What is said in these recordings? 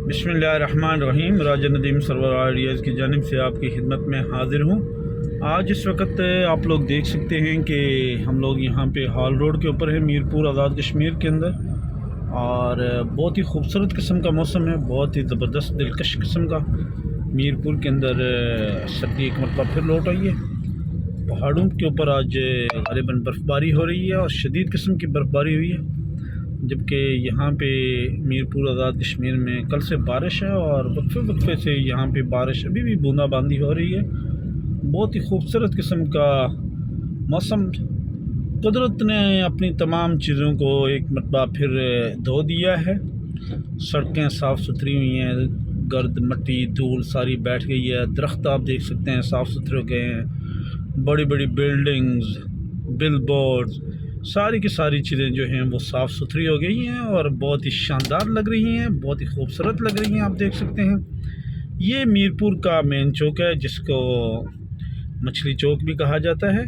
बिस्मिल्लाहिर्रहमानिर्रहीम। राजा Nadeem server ideas की जानिब से आपकी खिदमत में हाज़िर हूँ। आज इस वक्त आप लोग देख सकते हैं कि हम लोग यहाँ पे हॉल रोड के ऊपर है, मीरपुर आज़ाद कश्मीर के अंदर, और बहुत ही खूबसूरत किस्म का मौसम है, बहुत ही ज़बरदस्त दिलकश किस्म का। मीरपुर के अंदर सर्दी एक मरतबा फिर लौट आई है। पहाड़ों के ऊपर आज ग़ालिबन बर्फ़बारी हो रही है और शदीद किस्म की बर्फ़बारी हुई है, जबकि यहाँ पे मीरपुर आज़ाद कश्मीर में कल से बारिश है और वक्फे से यहाँ पे बारिश अभी भी बूंदाबांदी हो रही है। बहुत ही खूबसूरत किस्म का मौसम। कुदरत ने अपनी तमाम चीज़ों को एक मरतबा फिर धो दिया है। सड़कें साफ़ सुथरी हुई हैं, गर्द मट्टी धूल सारी बैठ गई है। दरख्त आप देख सकते हैं साफ़ सुथरे हो गए हैं। बड़ी बड़ी बिल्डिंग्स, बिलबोर्ड्स, सारी की सारी चीज़ें जो हैं वो साफ़ सुथरी हो गई हैं और बहुत ही शानदार लग रही हैं, बहुत ही खूबसूरत लग रही हैं। आप देख सकते हैं ये मीरपुर का मेन चौक है, जिसको मछली चौक भी कहा जाता है,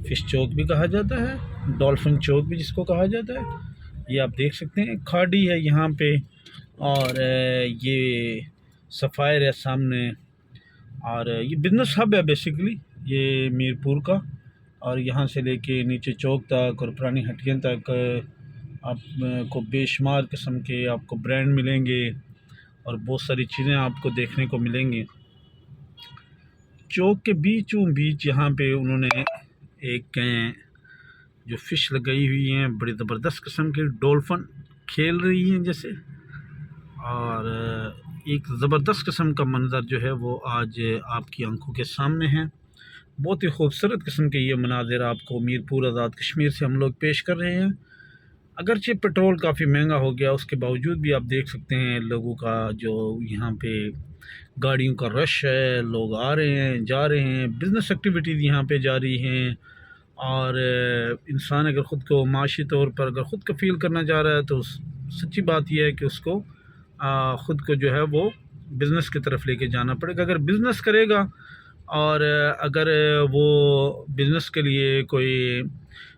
फ़िश चौक भी कहा जाता है, डॉल्फिन चौक भी जिसको कहा जाता है। ये आप देख सकते हैं खाड़ी है यहाँ पे, और ये सफ़ायर है सामने, और ये बिज़नेस हब है बेसिकली ये मीरपुर का। और यहाँ से लेके नीचे चौक तक और पुरानी हटियाँ तक आपको बेशुमार किस्म के आपको ब्रांड मिलेंगे और बहुत सारी चीज़ें आपको देखने को मिलेंगी। चौक के बीचों बीच यहाँ पे उन्होंने एक जो फ़िश लगाई हुई हैं, बड़ी ज़बरदस्त किस्म की डॉल्फिन खेल रही हैं जैसे, और एक ज़बरदस्त किस्म का मंज़र जो है वो आज आपकी आंखों के सामने है। बहुत ही खूबसूरत किस्म के ये मनाज़िर आपको मीरपुर आज़ाद कश्मीर से हम लोग पेश कर रहे हैं। अगरचे पेट्रोल काफ़ी महंगा हो गया, उसके बावजूद भी आप देख सकते हैं लोगों का जो यहाँ पे गाड़ियों का रश है, लोग आ रहे हैं जा रहे हैं, बिज़नेस एक्टिविटीज़ यहाँ पे जारी हैं। और इंसान अगर ख़ुद को माशी तौर पर अगर ख़ुद को फील करना चाह रहा है तो सच्ची बात यह है कि उसको ख़ुद को जो है वो बिज़नेस की तरफ लेके जाना पड़ेगा। अगर बिज़नेस करेगा और अगर वो बिज़नेस के लिए कोई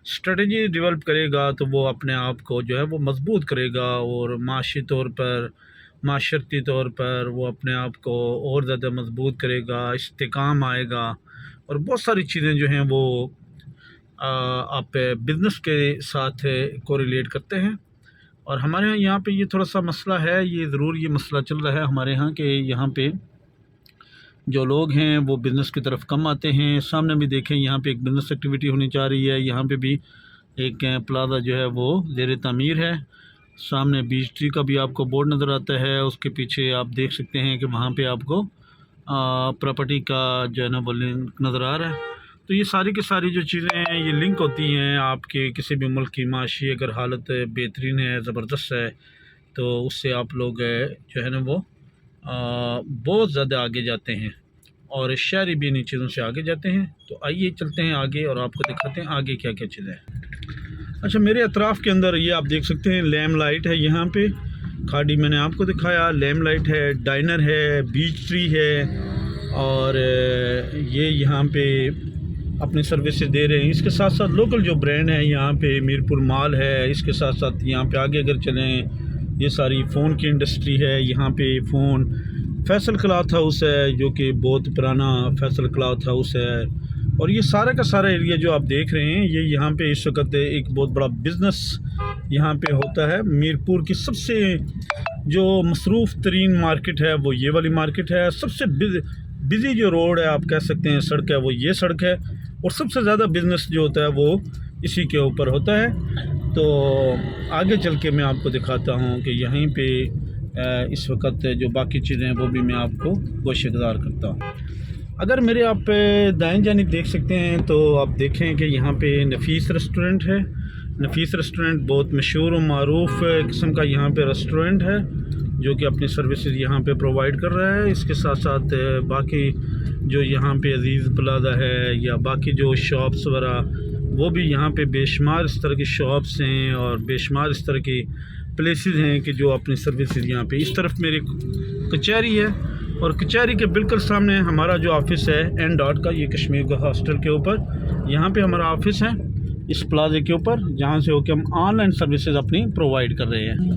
स्ट्रेटजी डेवलप करेगा तो वो अपने आप को जो है वो मजबूत करेगा, और माशी तौर पर माशरती तौर पर वो अपने आप को और ज़्यादा मजबूत करेगा, इस्तेकाम आएगा, और बहुत सारी चीज़ें जो हैं वो आप बिज़नेस के साथ कोरिलेट करते हैं। और हमारे यहाँ पे ये थोड़ा सा मसला है, ये ज़रूर ये मसला चल रहा है हमारे यहाँ कि यहाँ पे जो लोग हैं वो बिज़नेस की तरफ कम आते हैं। सामने भी देखें यहाँ पे एक बिज़नेस एक्टिविटी होनी चाह रही है, यहाँ पे भी एक प्लाज़ा जो है वो ज़ेर तामीर है। सामने बीच ट्री का भी आपको बोर्ड नज़र आता है, उसके पीछे आप देख सकते हैं कि वहाँ पे आपको प्रॉपर्टी का जो है ना वो लिंक नज़र आ रहा है। तो ये सारी की सारी जो चीज़ें हैं ये लिंक होती हैं आपके किसी भी मुल्क की माशी अगर हालत बेहतरीन है, ज़बरदस्त है, तो उससे आप लोग जो है ना वो बहुत ज़्यादा आगे जाते हैं और शहरी भी इन चीज़ों से आगे जाते हैं। तो आइए चलते हैं आगे और आपको दिखाते हैं आगे क्या क्या चीज़ें हैं। अच्छा, मेरे अतराफ़ के अंदर ये आप देख सकते हैं लैम लाइट है, यहाँ पे खाड़ी मैंने आपको दिखाया, लैम लाइट है, डाइनर है, बीच ट्री है, और ये यहाँ पे अपनी सर्विसेज दे रहे हैं। इसके साथ साथ लोकल जो ब्रांड है यहाँ पे मीरपुर माल है, इसके साथ साथ यहाँ पे आगे अगर चलें ये सारी फ़ोन की इंडस्ट्री है। यहाँ पे फ़ोन फैसल क्लॉथ हाउस है जो कि बहुत पुराना फैसल क्लॉथ हाउस है, और ये सारा का सारा एरिया जो आप देख रहे हैं ये यहाँ पे इस वक्त एक बहुत बड़ा बिज़नेस यहाँ पे होता है। मीरपुर की सबसे जो मसरूफ़ तरीन मार्केट है वो ये वाली मार्केट है। सबसे बिज़ी जो रोड है आप कह सकते हैं सड़क है वो ये सड़क है, और सबसे ज़्यादा बिज़नेस जो होता है वो इसी के ऊपर होता है। तो आगे चल के मैं आपको दिखाता हूँ कि यहीं पे इस वक्त जो बाकी चीज़ें हैं वो भी मैं आपको गोशेदार करता हूँ। अगर मेरे आप दाएं जानिब देख सकते हैं तो आप देखें कि यहाँ पे नफ़ीस रेस्टोरेंट है। नफ़ीस रेस्टोरेंट बहुत मशहूर और मारूफ़ किस्म का यहाँ पे रेस्टोरेंट है जो कि अपनी सर्विसेज यहाँ पे प्रोवाइड कर रहा है। इसके साथ साथ बाकी जो यहाँ पे अजीज़ प्लाज़ा है या बाकी जो शॉप्स वगैरह वो भी यहाँ पे बेशुमार इस तरह की शॉप्स हैं और बेशुमार इस तरह की प्लेसेस हैं कि जो अपनी सर्विसेज यहाँ पे। इस तरफ मेरी कचहरी है और कचहरी के बिल्कुल सामने हमारा जो ऑफ़िस है एन डॉट का, ये कश्मीर का हॉस्टल के ऊपर यहाँ पे हमारा ऑफ़िस है इस प्लाजे के ऊपर, जहाँ से होकर हम ऑनलाइन सर्विसेज अपनी प्रोवाइड कर रहे हैं।